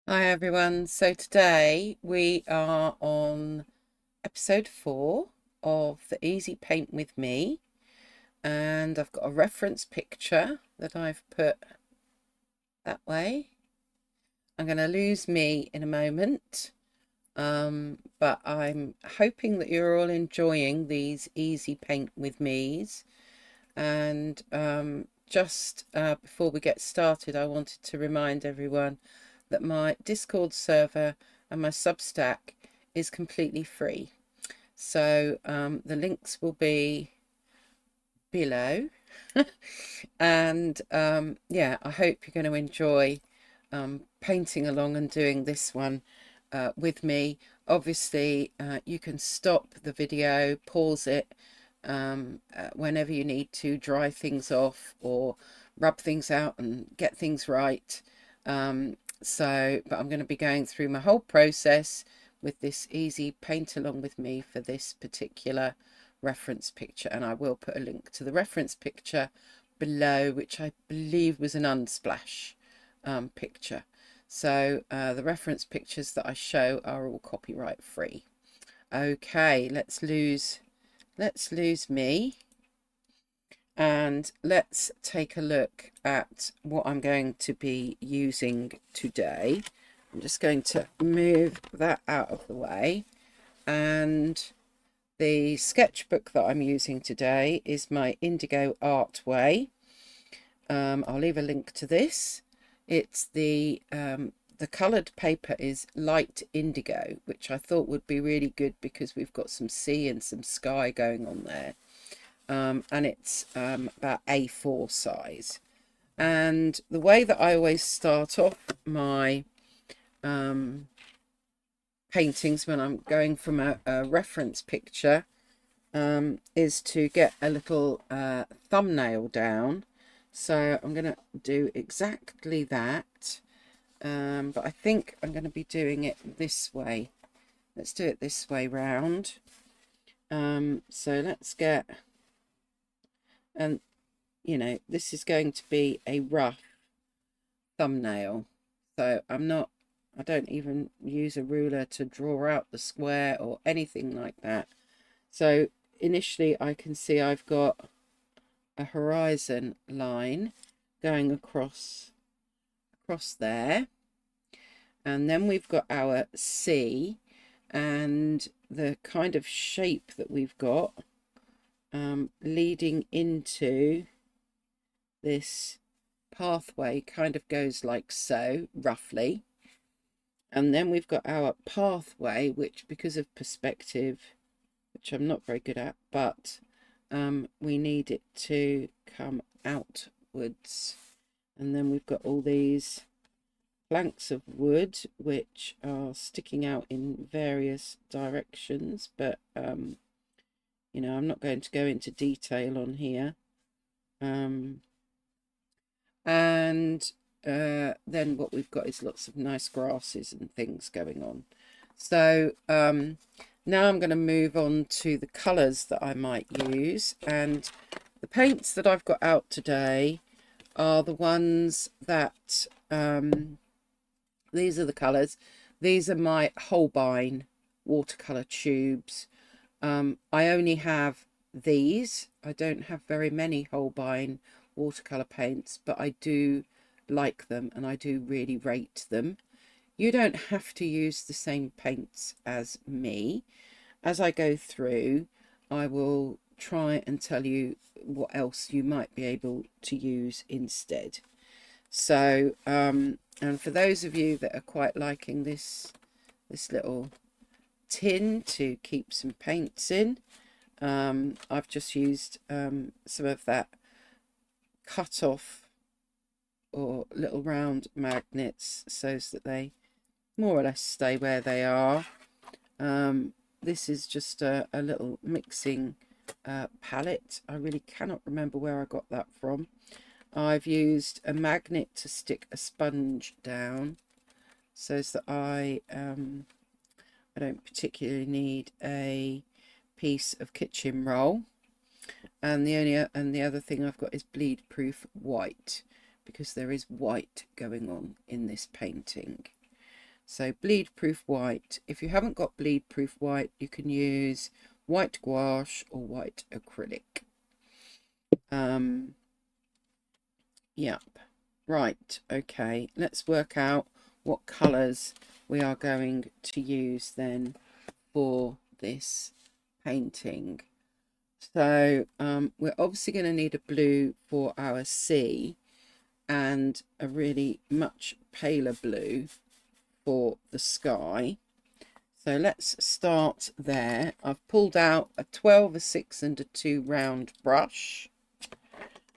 Hi everyone. So today we are on episode 4 of the Easy Paint with Me, and I've got a reference picture that I've put that way. I'm going to lose me in a moment, but I'm hoping that you're all enjoying these Easy Paint with me's. And just before we get started, I wanted to remind everyone that my Discord server and my Substack is completely free. So the links will be below. And yeah, I hope you're going to enjoy painting along and doing this one with me. Obviously, you can stop the video, pause it whenever you need to dry things off or rub things out and get things right. But I'm going to be going through my whole process with this Easy Paint Along with Me for this particular reference picture, and I will put a link to the reference picture below, which I believe was an Unsplash picture. So the reference pictures that I show are all copyright free. Okay, let's lose me, and let's take a look at what I'm going to be using today. I'm just going to move that out of the way, and the sketchbook that I'm using today is my Indigo Artway. I'll leave a link to this. It's the coloured paper is light indigo, which I thought would be really good because we've got some sea and some sky going on there. And it's about A4 size. And the way that I always start off my paintings when I'm going from a reference picture is to get a little thumbnail down. So I'm going to do exactly that, but I think I'm going to be doing it this way. Let's do it this way round. So let's get, and this is going to be a rough thumbnail. So I don't even use a ruler to draw out the square or anything like that. So initially I can see I've got a horizon line going across there, and then we've got our sea and the kind of shape that we've got leading into this pathway kind of goes like so, roughly. And then we've got our pathway, which, because of perspective, which I'm not very good at, but we need it to come outwards. And then we've got all these planks of wood which are sticking out in various directions, but I'm not going to go into detail on here. And then what we've got is lots of nice grasses and things going on. So now I'm going to move on to the colours that I might use, and the paints that I've got out today are the ones that these are the colours. These are my Holbein watercolour tubes. I only have these. I don't have very many Holbein watercolour paints, but I do like them and I do really rate them. You don't have to use the same paints as me. As I go through, I will try and tell you what else you might be able to use instead. So, and for those of you that are quite liking this little tin to keep some paints in, I've just used some of that cut off or little round magnets so that they more or less stay where they are. This is just a little mixing palette. I really cannot remember where I got that from. I've used a magnet to stick a sponge down so that I don't particularly need a piece of kitchen roll. And the other thing I've got is bleed proof white, because there is white going on in this painting. So bleed proof white. If you haven't got bleed proof white, you can use white gouache or white acrylic. Yep. Right, okay, let's work out what colours we are going to use then for this painting. So we're obviously going to need a blue for our sea and a really much paler blue for the sky. So let's start there. I've pulled out a 12, a 6 and a 2 round brush.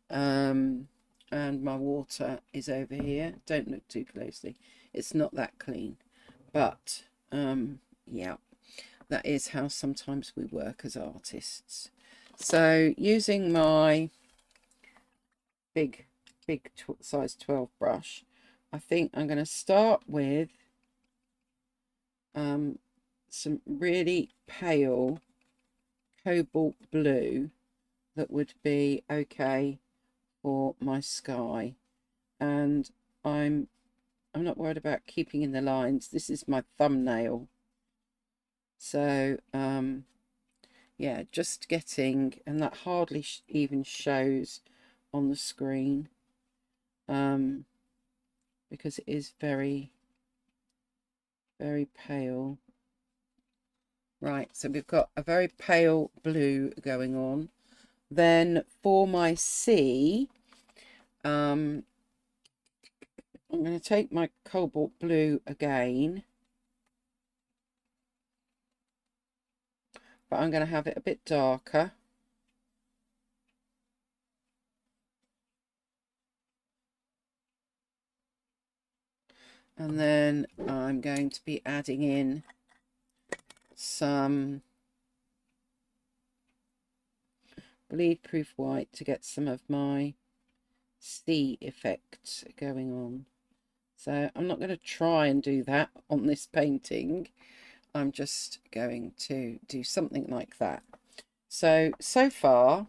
And my water is over here. Don't look too closely. It's not that clean. But yeah, that is how sometimes we work as artists. So using my big size 12 brush, I think I'm going to start with some really pale cobalt blue that would be okay for my sky. And I'm not worried about keeping in the lines. This is my thumbnail. So yeah, just getting, and that hardly even shows on the screen because it is very, very pale. Right, so we've got a very pale blue going on. Then for my sea, I'm going to take my cobalt blue again, but I'm going to have it a bit darker. And then I'm going to be adding in some bleed proof white to get some of my sea effects going on. So I'm not going to try and do that on this painting. I'm just going to do something like that. So far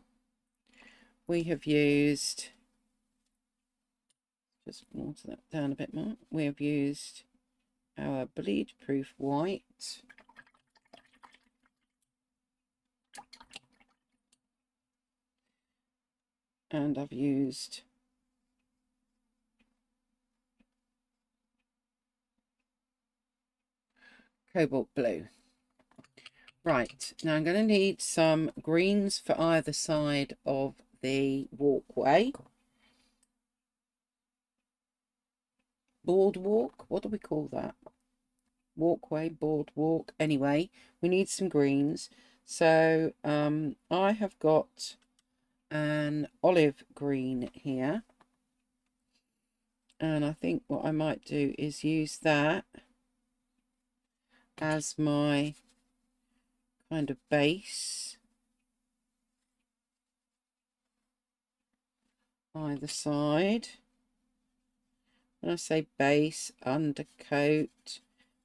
we have used, just water that down a bit more, we have used our bleed proof white, and I've used cobalt blue. Right, now I'm going to need some greens for either side of the walkway. Boardwalk, what do we call that? Walkway, boardwalk. Anyway, we need some greens. So I have got an olive green here. And I think what I might do is use that as my kind of base either side. When I say base, undercoat,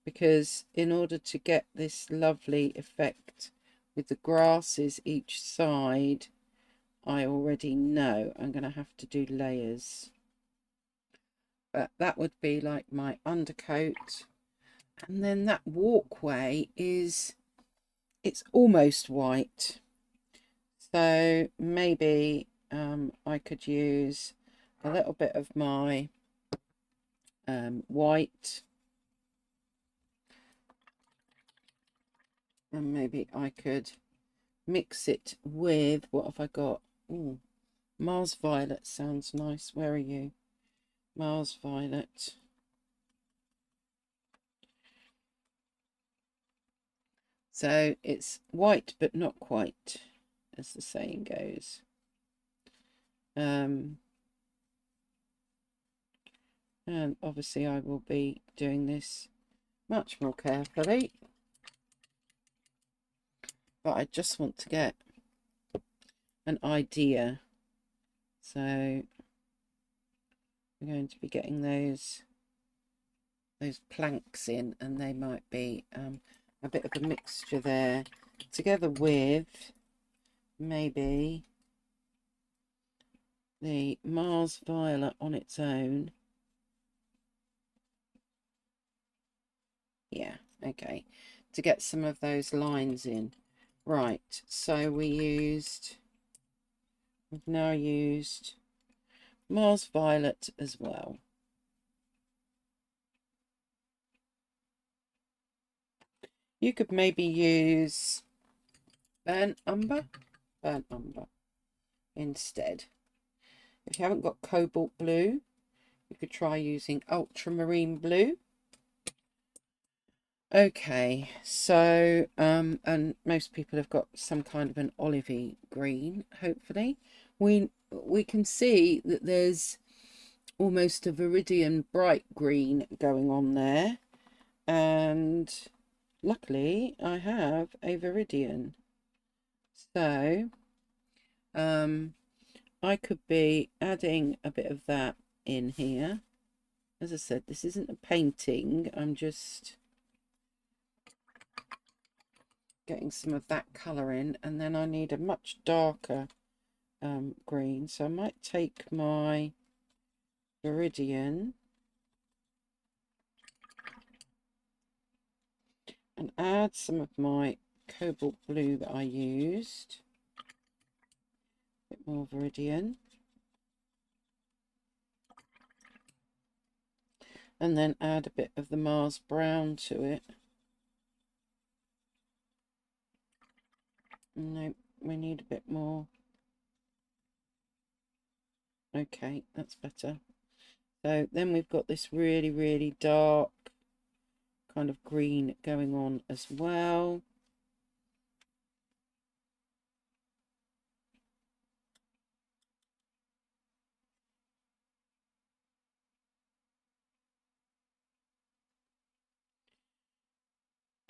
because in order to get this lovely effect with the grasses each side, I already know I'm going to have to do layers. But that would be like my undercoat. And then that walkway is, it's almost white. So maybe I could use a little bit of my white, and maybe I could mix it with, what have I got? Ooh, Mars Violet sounds nice. Where are you? Mars Violet. So it's white but not quite, as the saying goes. And obviously I will be doing this much more carefully, but I just want to get an idea. So I'm going to be getting those planks in, and they might be a bit of a mixture there, together with maybe the Mars Violet on its own. Yeah, okay, to get some of those lines in. Right, so we've now used Mars Violet as well. You could maybe use burnt umber instead. If you haven't got cobalt blue, you could try using ultramarine blue. Okay, so and most people have got some kind of an olivey green, hopefully. We can see that there's almost a viridian bright green going on there, and luckily I have a viridian. So I could be adding a bit of that in here. As I said, this isn't a painting, I'm just getting some of that colour in, and then I need a much darker green, so I might take my viridian and add some of my cobalt blue that I used. A bit more viridian, and then add a bit of the Mars brown to it. No, we need a bit more. Okay, that's better. So then we've got this really, really dark kind of green going on as well.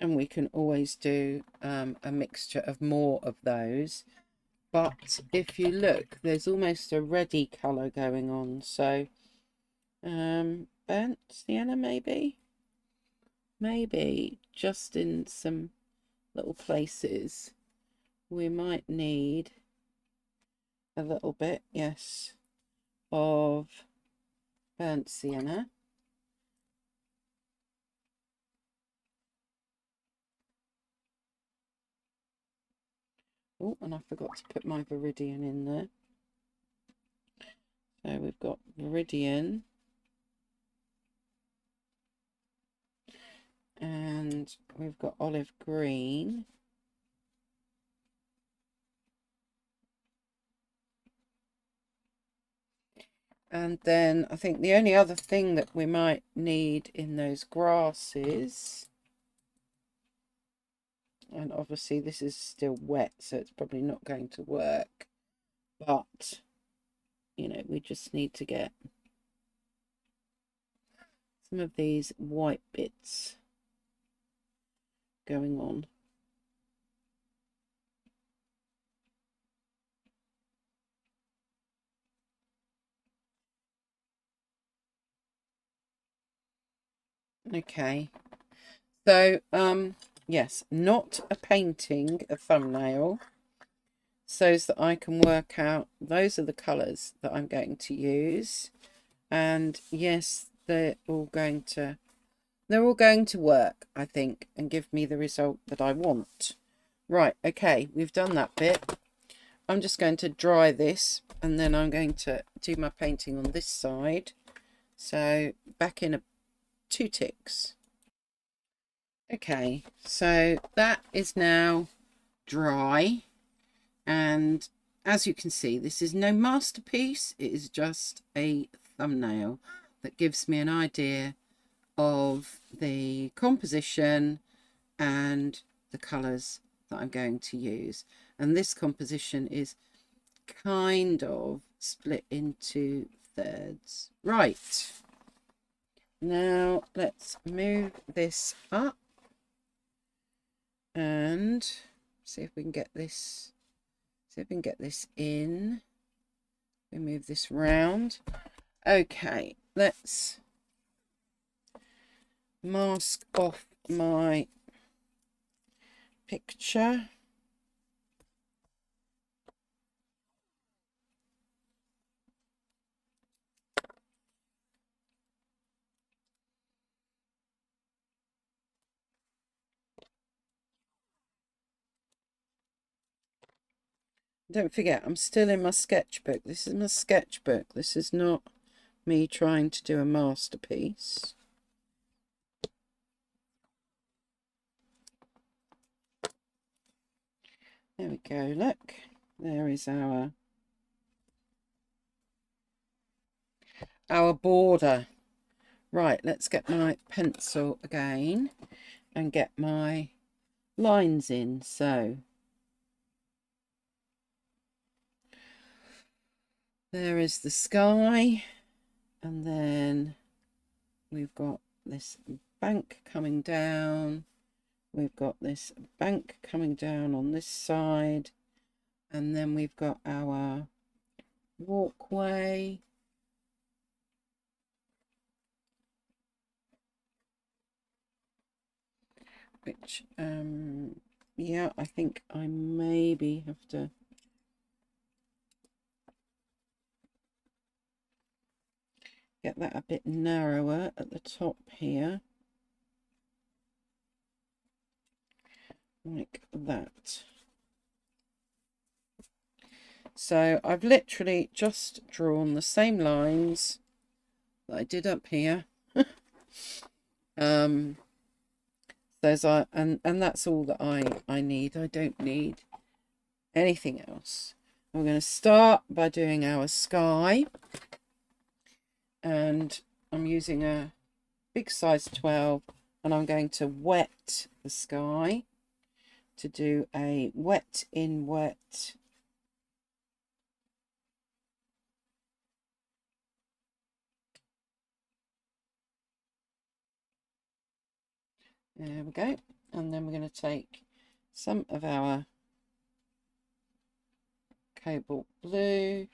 And we can always do a mixture of more of those. But if you look, there's almost a reddy colour going on. So burnt sienna maybe just in some little places we might need a little bit, yes, of burnt sienna. Oh, and I forgot to put my viridian in there. So we've got viridian and we've got olive green. And then I think the only other thing that we might need in those grasses, and obviously this is still wet, so it's probably not going to work, but you know, we just need to get some of these white bits going on. Okay, so yes, not a painting, a thumbnail, so that I can work out those are the colours that I'm going to use. And yes, they're all going to work, I think, and give me the result that I want. Right, okay, we've done that bit. I'm just going to dry this, and then I'm going to do my painting on this side. So back in 2 ticks. Okay, so that is now dry, and as you can see, this is no masterpiece. It is just a thumbnail that gives me an idea of the composition and the colours that I'm going to use. And this composition is kind of split into thirds. Right, now let's move this up and see if we can get this in. We move this round. Okay, let's mask off my picture. don't forget, I'm still in my sketchbook. This is my sketchbook. This is not me trying to do a masterpiece. There we go, look. There is our border. Right, let's get my pencil again and get my lines in. So there is the sky, and then we've got this bank coming down. We've got this bank coming down on this side, and then we've got our walkway. Which, yeah, I think I maybe have to get that a bit narrower at the top here. Like that. So I've literally just drawn the same lines that I did up here. Those are, and that's all that I need. I don't need anything else. I'm going to start by doing our sky, and I'm using a big size 12, and I'm going to wet the sky to do a wet in wet. There we go. And then we're going to take some of our cobalt blue,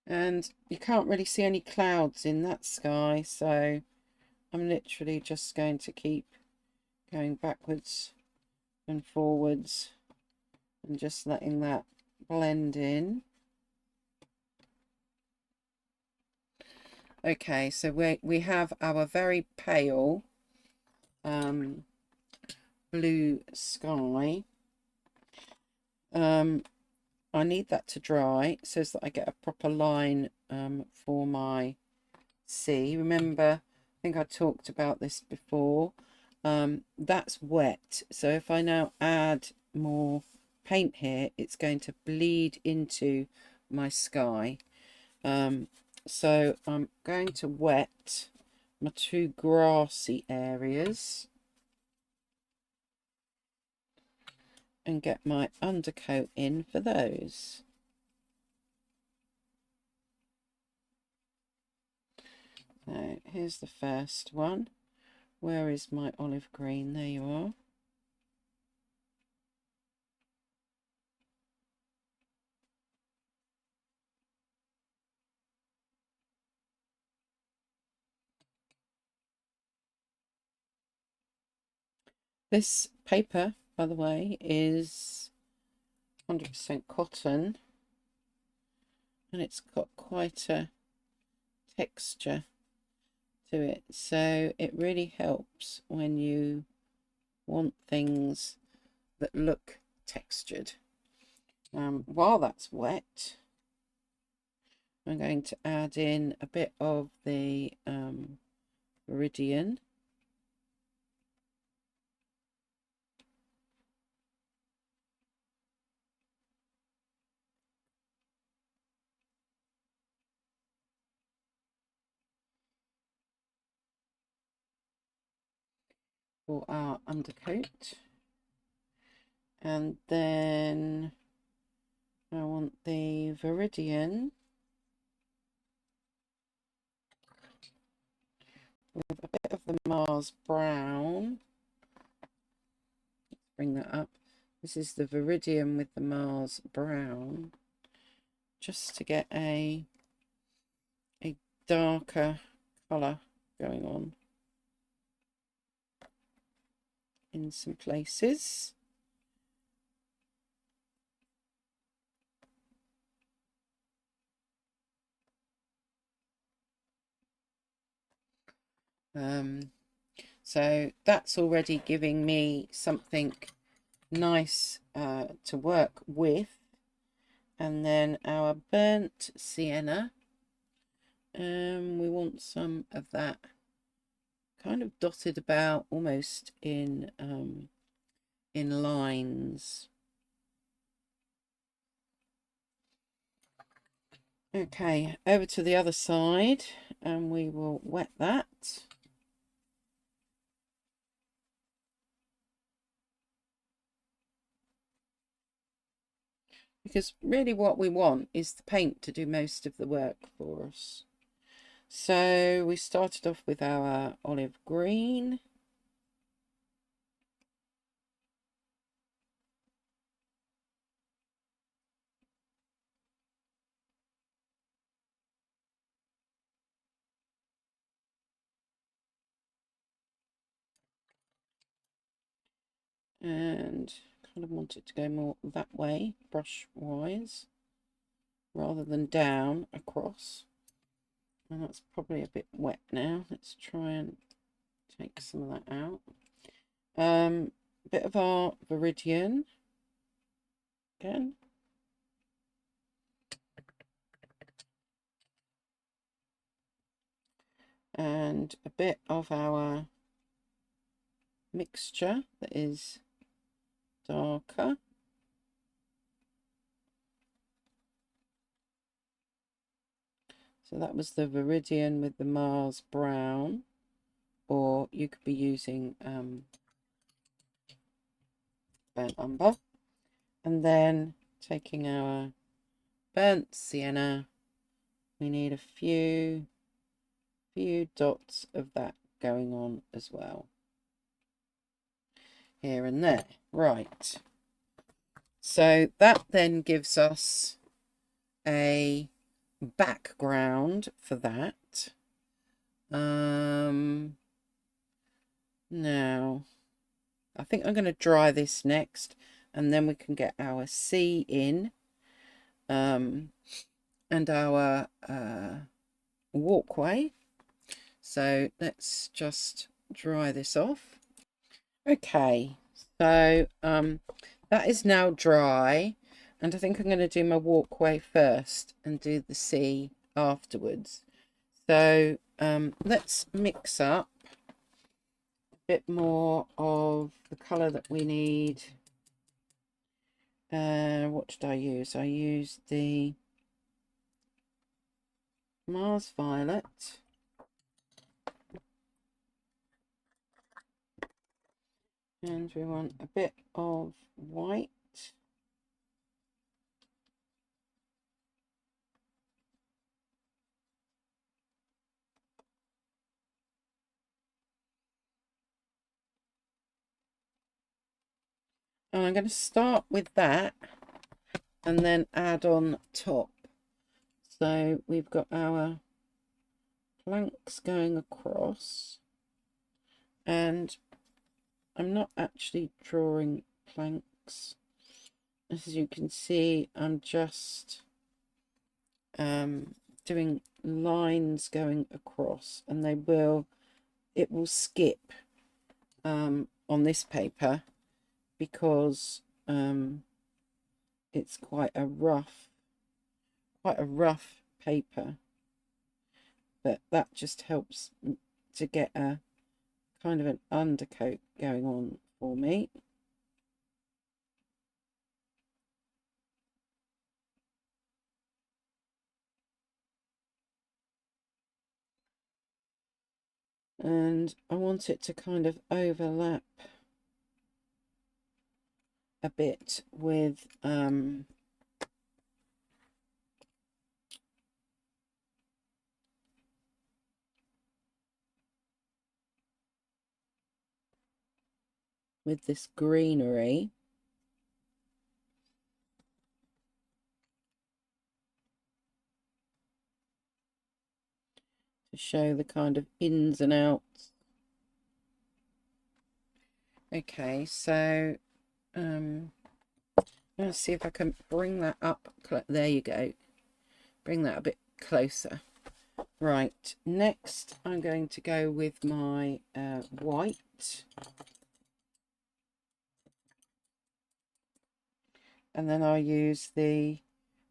and you can't really see any clouds in that sky, so I'm literally just going to keep going backwards and forwards and just letting that blend in. Okay, so we have our very pale blue sky. I need that to dry so that I get a proper line for my sea. Remember, I think I talked about this before. That's wet, so if I now add more paint here, it's going to bleed into my sky. So I'm going to wet my two grassy areas and get my undercoat in for those. So here's the first one. Where is my olive green? There you are. This paper, by the way, is 100% cotton, and it's got quite a texture to it, so it really helps when you want things that look textured. While that's wet, I'm going to add in a bit of the Viridian. For our undercoat, and then I want the Viridian with a bit of the Mars brown. Let's bring that up. This is the Viridian with the Mars brown, just to get a darker colour going on in some places. So that's already giving me something nice to work with. And then our burnt sienna, we want some of that kind of dotted about, almost in lines. Okay, over to the other side, and we will wet that. Because really what we want is the paint to do most of the work for us. So we started off with our olive green. And kind of want it to go more that way, brush wise, rather than down across. And that's probably a bit wet now. Let's try and take some of that out. Bit of our Viridian again. And a bit of our mixture that is darker. So that was the Viridian with the Mars brown, or you could be using burnt umber. And then taking our burnt sienna, we need a few dots of that going on as well, here and there. Right, so that then gives us a background for that. Now I think I'm going to dry this next, and then we can get our sea in, and our walkway. So let's just dry this off. Okay, so that is now dry, and I think I'm going to do my walkway first and do the sea afterwards. So let's mix up a bit more of the colour that we need. What did I use? I used the Mars Violet. And we want a bit of white. And I'm going to start with that and then add on top. So we've got our planks going across, and I'm not actually drawing planks. As you can see, I'm just doing lines going across, and it will skip on this paper because it's quite a rough paper, but that just helps to get a kind of an undercoat going on for me. And I want it to kind of overlap a bit with this greenery. To show the kind of ins and outs. Okay, so let's see if I can bring that up. There you go. Bring that a bit closer. Right, next I'm going to go with my white, and then I'll use the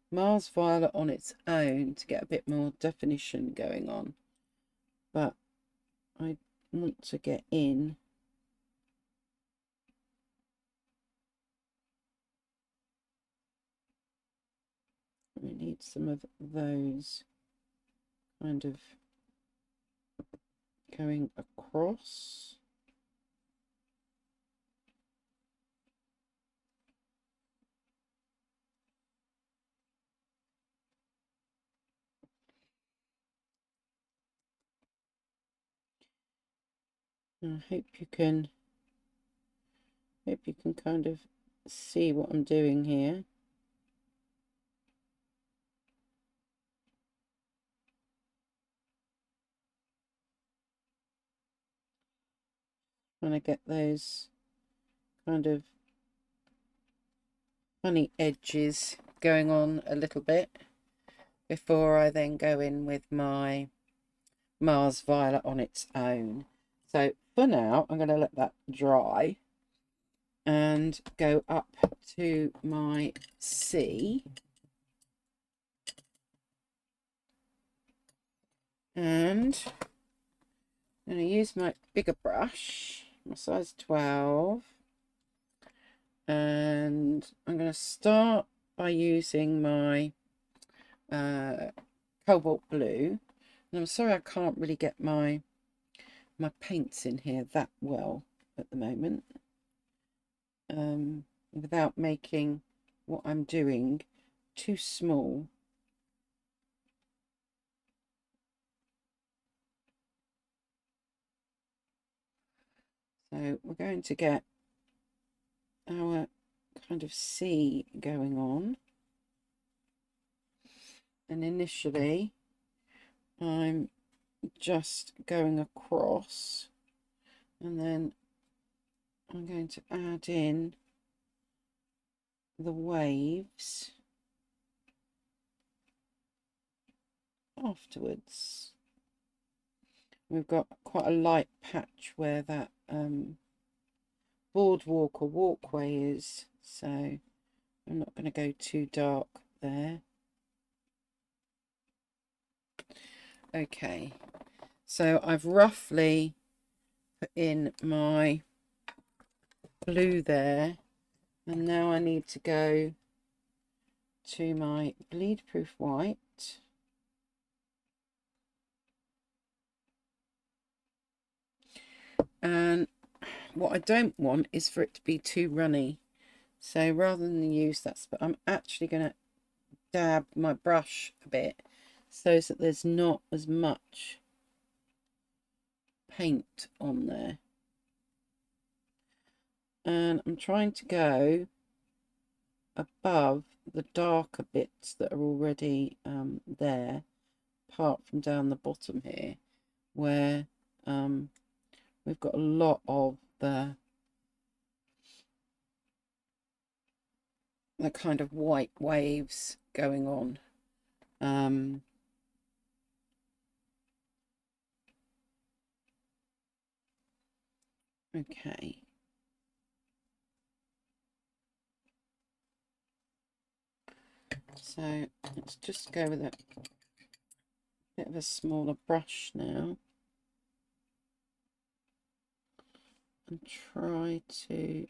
Mars Violet on its own to get a bit more definition going on, but I want to get in we need some of those kind of going across. I hope you can kind of see what I'm doing here. Trying to get those kind of funny edges going on a little bit before I then go in with my Mars Violet on its own. So for now, I'm going to let that dry and go up to my C. And I'm going to use my bigger brush, my size 12. And I'm going to start by using my cobalt blue. And I'm sorry I can't really get my paints in here that well at the moment, without making what I'm doing too small. So we're going to get our kind of C going on, and initially I'm just going across, and then I'm going to add in the waves afterwards. We've got quite a light patch where that boardwalk or walkway is, so I'm not going to go too dark there. Okay, so I've roughly put in my blue there, and now I need to go to my bleed proof white. And what I don't want is for it to be too runny, so rather than use that, but I'm actually going to dab my brush a bit so that there's not as much paint on there. And I'm trying to go above the darker bits that are already there, apart from down the bottom here, where we've got a lot of the kind of white waves going on. Okay. So let's just go with a bit of a smaller brush now and try to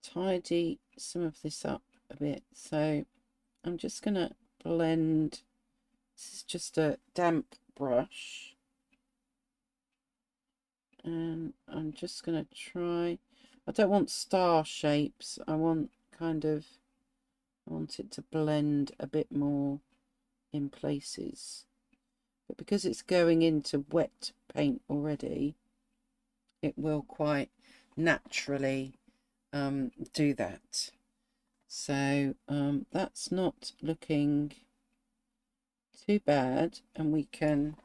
tidy some of this up a bit. So I'm just going to blend. This is just a damp brush, and I'm just going to try. I don't want star shapes. I want it to blend a bit more in places, but because it's going into wet paint already, it will quite naturally do that. So that's not looking too bad, and we can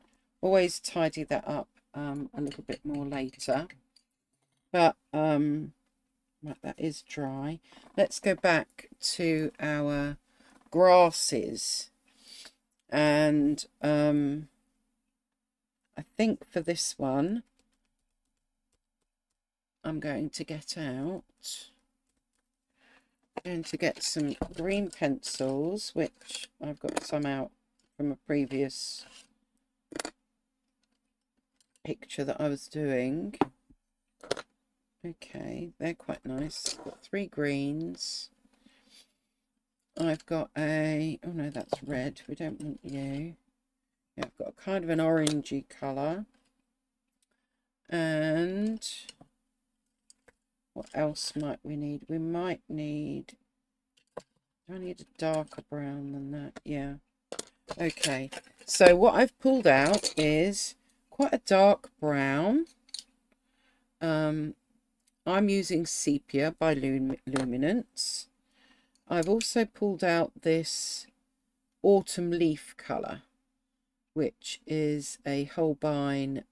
always tidy that up a little bit more later. But right, that is dry. Let's go back to our grasses, And I think for this one, I'm going to get some green pencils, which I've got some out from a previous picture that I was doing. Okay, they're quite nice. I've got 3 greens. I've got oh no, that's red. We don't want you. Yeah, I've got a kind of an orangey colour. And what else might we need? We might need, do I need a darker brown than that? Yeah. Okay, so what I've pulled out is quite a dark brown. I'm using Sepia by Luminance. I've also pulled out this autumn leaf colour, which is a Holbein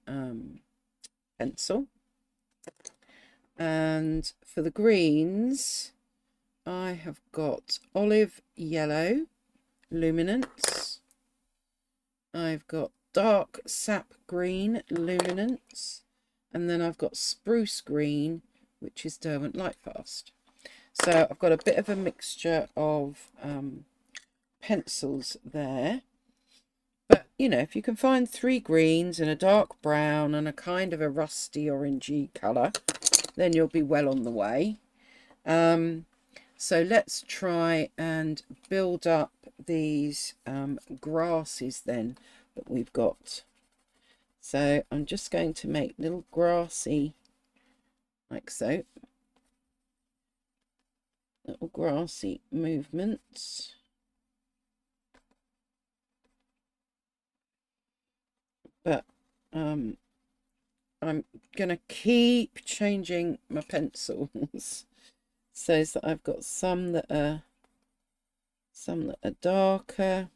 pencil. And for the greens, I have got olive yellow Luminance. I've got dark sap green Luminance. And then I've got spruce green, which is Derwent Lightfast. So I've got a bit of a mixture of pencils there. But, you know, if you can find 3 greens and a dark brown and a kind of a rusty orangey colour, then you'll be well on the way. So let's try and build up these grasses then that we've got. So I'm just going to make little grassy, like so, little grassy movements. But I'm going to keep changing my pencils so that I've got some that are darker,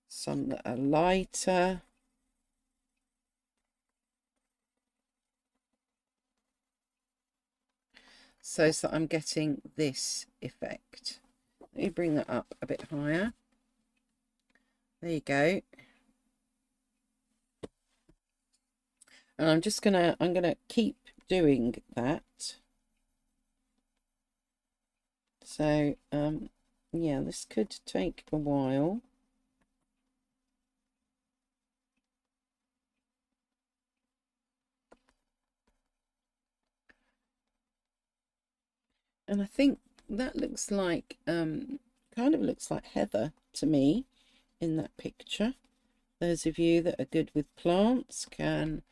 some that are lighter. So that I'm getting this effect. Let me bring that up a bit higher. There you go. And I'm gonna keep doing that. So yeah, this could take a while. And I think that looks like kind of looks like heather to me in that picture. Those of you that are good with plants can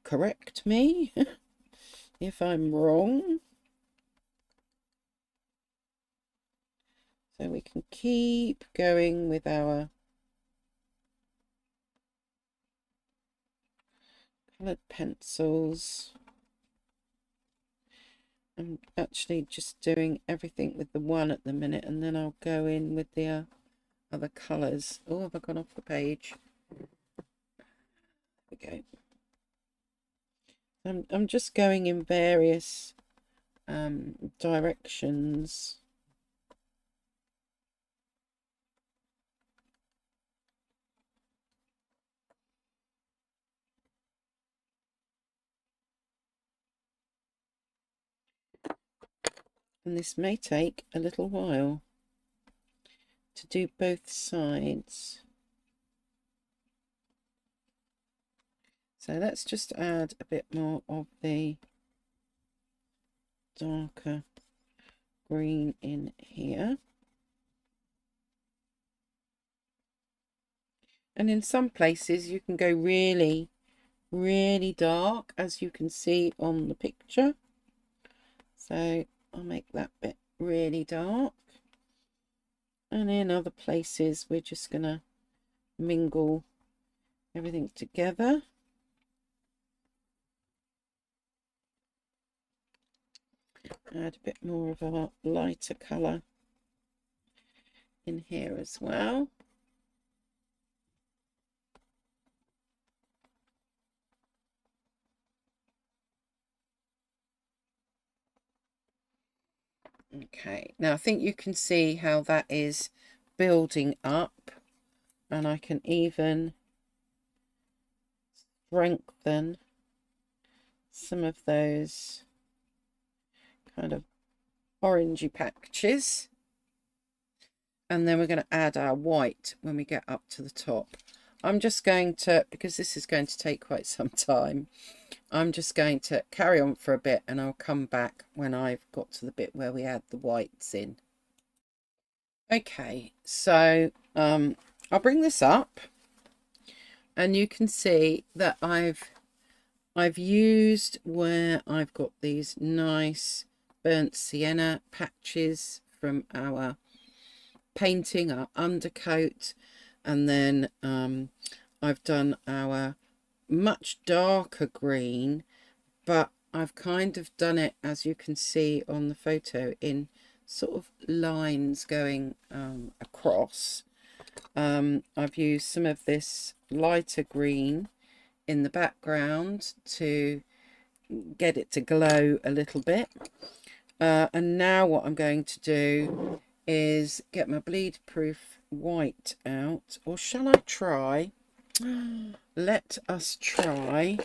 correct me if I'm wrong. So we can keep going with our coloured pencils. I'm actually just doing everything with the one at the minute, and then I'll go in with the other colours. Oh, have I gone off the page? There we go. I'm just going in various directions. And this may take a little while to do both sides. So let's just add a bit more of the darker green in here. And in some places you can go really, really dark, as you can see on the picture. So I'll make that bit really dark. And in other places we're just going to mingle everything together. Add a bit more of a lighter colour in here as well. Okay, now I think you can see how that is building up and I can even strengthen some of those kind of orangey patches. And then we're going to add our white when we get up to the top. I'm just going to, because this is going to take quite some time, I'm just going to carry on for a bit, and I'll come back when I've got to the bit where we add the whites in. Okay, so I'll bring this up, and you can see that I've used where I've got these nice burnt sienna patches from our painting, our undercoat, and then I've done our much darker green, but I've kind of done it, as you can see on the photo, in sort of lines going across. I've used some of this lighter green in the background to get it to glow a little bit. And now what I'm going to do is get my bleed proof white out. Or shall I try? Let us try,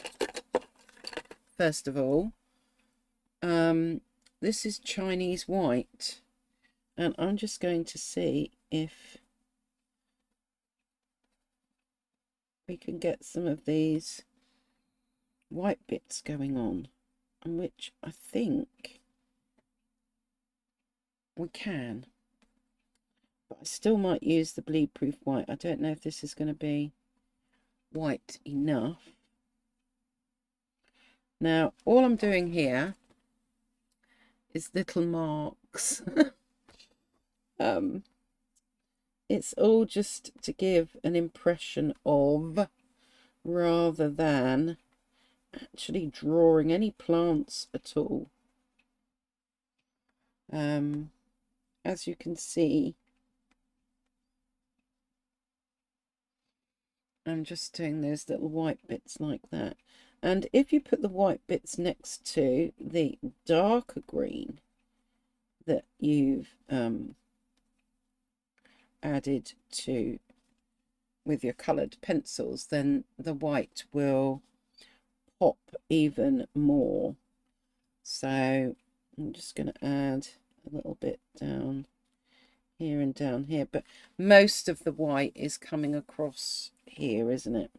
first of all. This is Chinese white, and I'm just going to see if we can get some of these white bits going on, which I think we can. But I still might use the bleed proof white. I don't know if this is going to be white enough. Now, all I'm doing here is little marks. It's all just to give an impression of, rather than actually drawing any plants at all. As you can see, I'm just doing those little white bits like that. And if you put the white bits next to the darker green that you've added to with your coloured pencils, then the white will pop even more. So I'm just going to add a little bit down here and down here, but most of the white is coming across here, isn't it?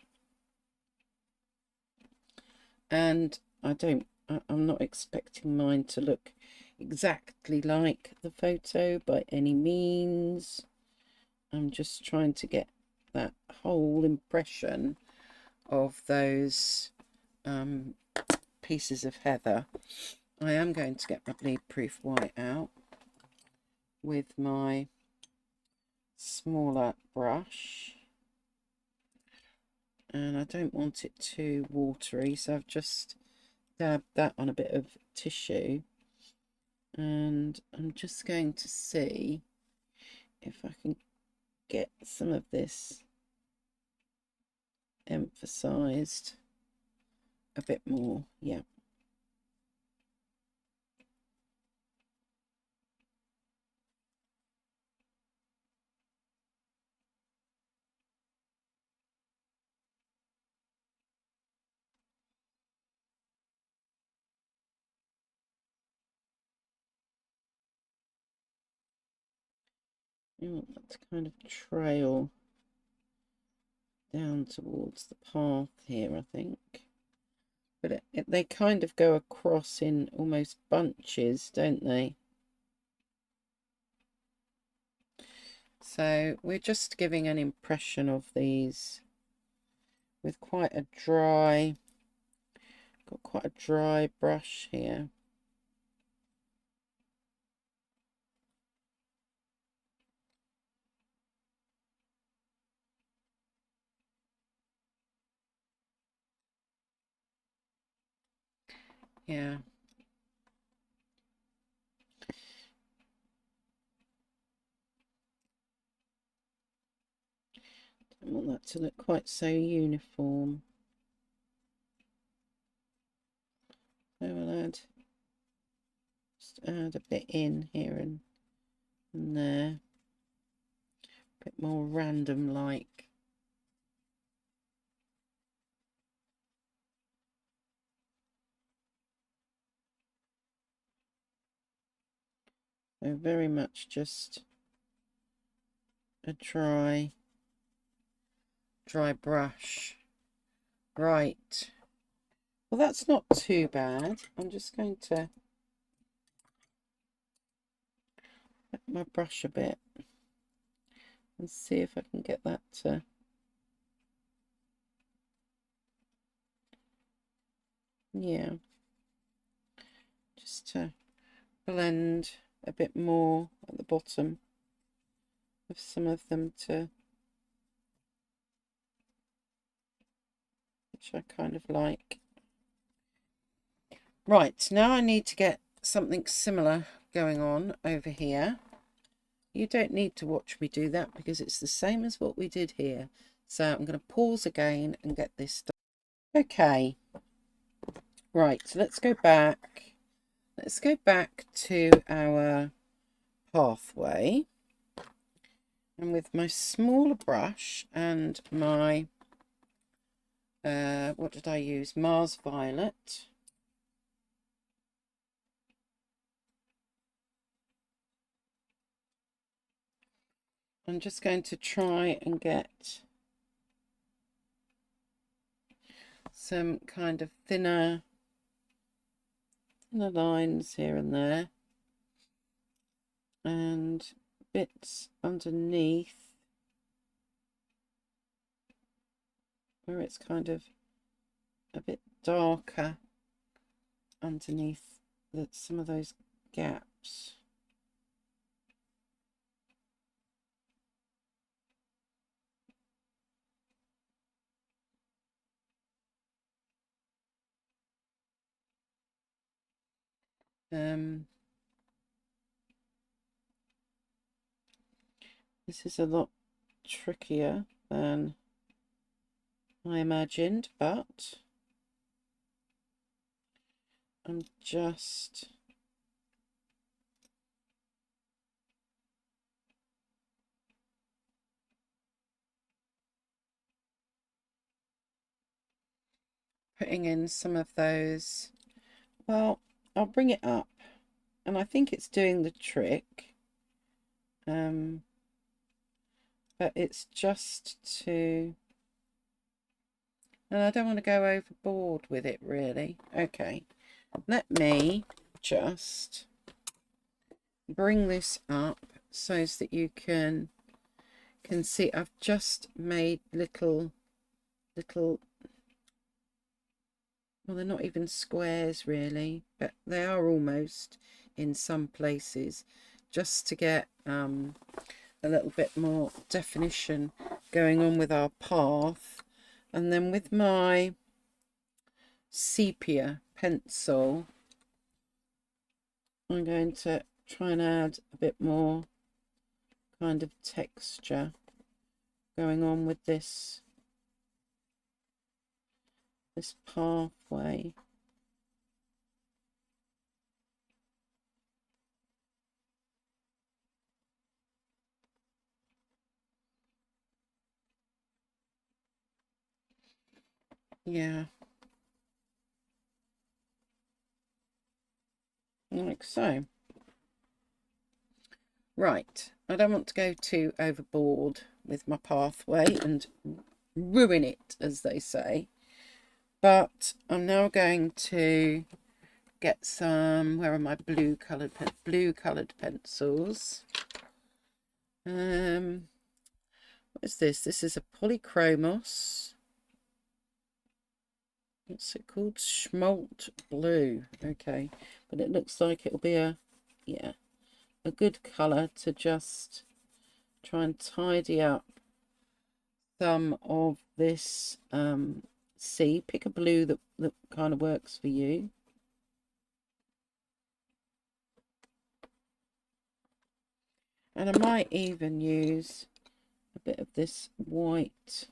And I'm not expecting mine to look exactly like the photo by any means. I'm just trying to get that whole impression of those pieces of heather. I am going to get my bleed proof white out with my smaller brush, and I don't want it too watery, so I've just dabbed that on a bit of tissue, and I'm just going to see if I can get some of this emphasized a bit more. Yeah. You want that to kind of trail down towards the path here, I think. But they kind of go across in almost bunches, don't they? So we're just giving an impression of these with quite a dry, got quite a dry brush here. Yeah. Don't want that to look quite so uniform. So we'll just add a bit in here and there. A bit more random like. So very much just a dry brush. Right. Well, that's not too bad. I'm just going to wet my brush a bit and see if I can get that to... Yeah. Just to blend a bit more at the bottom of some of them to... which I kind of like. Right, now I need to get something similar going on over here. You don't need to watch me do that because it's the same as what we did here. So I'm going to pause again and get this done. Okay. Right, so let's go back. Let's go back to our pathway. And with my smaller brush and my, what did I use? Mars Violet. I'm just going to try and get some kind of thinner lines here and there, and bits underneath where it's kind of a bit darker underneath some of those gaps. This is a lot trickier than I imagined, but I'm just putting in some of those. Well, I'll bring it up, and I think it's doing the trick. But it's just to... and I don't want to go overboard with it, really. Okay, let me just bring this up so that you can see. I've just made little, well, they're not even squares really, but they are almost in some places, just to get a little bit more definition going on with our path. And then with my sepia pencil, I'm going to try and add a bit more kind of texture going on with this pathway. Yeah, like so. Right, I don't want to go too overboard with my pathway and ruin it, as they say, but I'm now going to get some... where are my blue coloured pencils? What is this? This is a Polychromos. What's it called? Schmalt Blue. Okay, but it looks like it'll be a good colour to just try and tidy up some of this sea. Pick a blue that kind of works for you. And I might even use a bit of this white,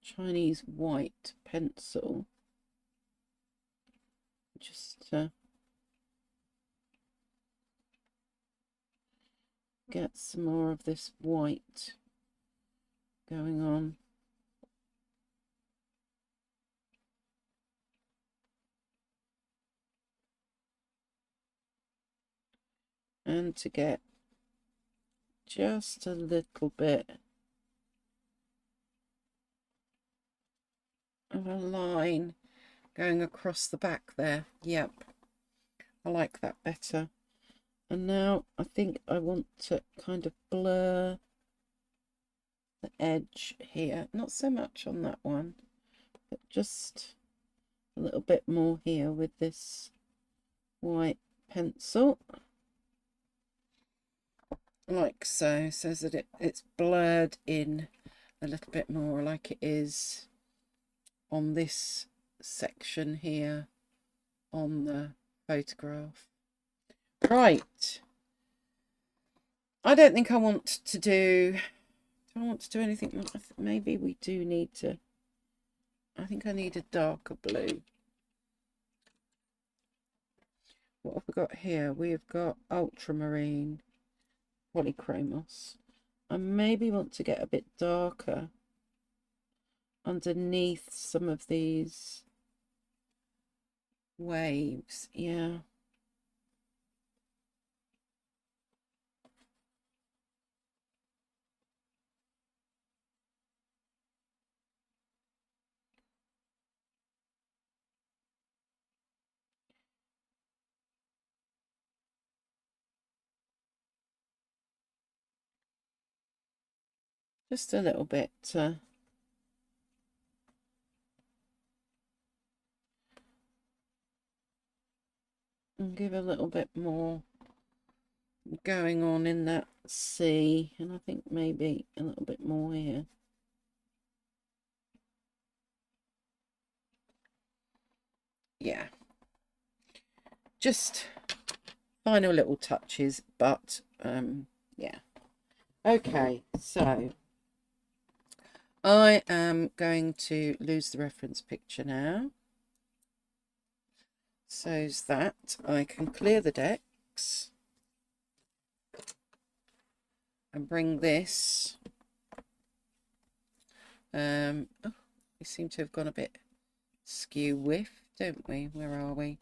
Chinese white pencil, just to get some more of this white going on. and to get just a little bit of a line going across the back there. Yep, I like that better. And now I think I want to kind of blur the edge here. Not so much on that one, but just a little bit more here with this white pencil. Like so, so that it's blurred in a little bit more like it is on this section here on the photograph. Right. I don't think I want to do... Do I want to do anything? Maybe we do need to... I think I need a darker blue. What have we got here? We've got ultramarine, polychromos. I maybe want to get a bit darker underneath some of these waves. Yeah. Just a little bit. And give a little bit more going on in that sea. And I think maybe a little bit more here. Yeah. Just final little touches, but yeah. Okay, so I am going to lose the reference picture now, so that I can clear the decks and bring this. Oh, we seem to have gone a bit skew whiff, don't we? Where are we?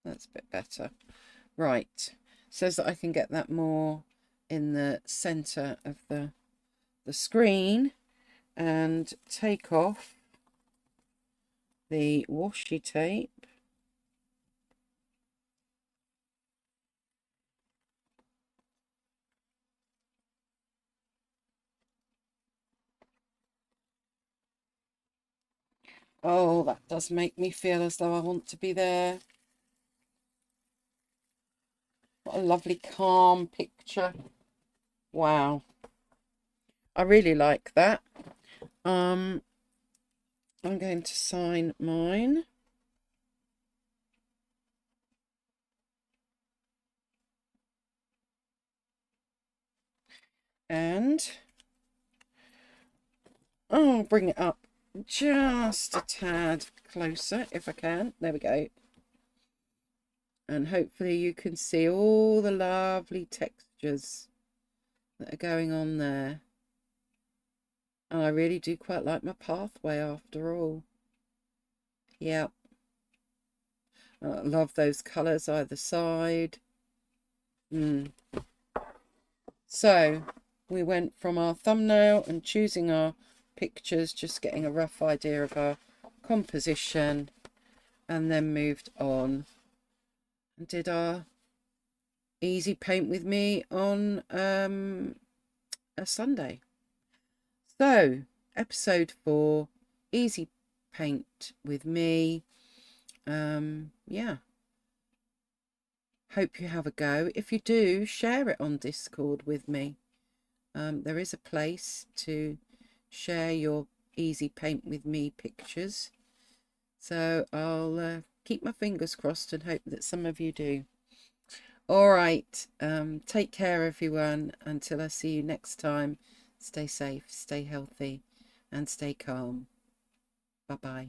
That's a bit better. Right, so that I can get that more in the center of the screen, and take off the washi tape. Oh, that does make me feel as though I want to be there. What a lovely calm picture. Wow. I really like that. I'm going to sign mine. And I'll bring it up just a tad closer if I can. There we go. And hopefully you can see all the lovely textures that are going on there. And I really do quite like my pathway after all. Yep. I love those colours either side. So we went from our thumbnail and choosing our pictures, just getting a rough idea of our composition, and then moved on and did our easy paint with me on a Sunday. So episode 4, easy paint with me. Yeah, hope you have a go. If you do, share it on Discord with me. There is a place to share your easy paint with me pictures, so I'll keep my fingers crossed and hope that some of you do. All right, take care everyone. Until I see you next time, stay safe, stay healthy, and stay calm. Bye bye.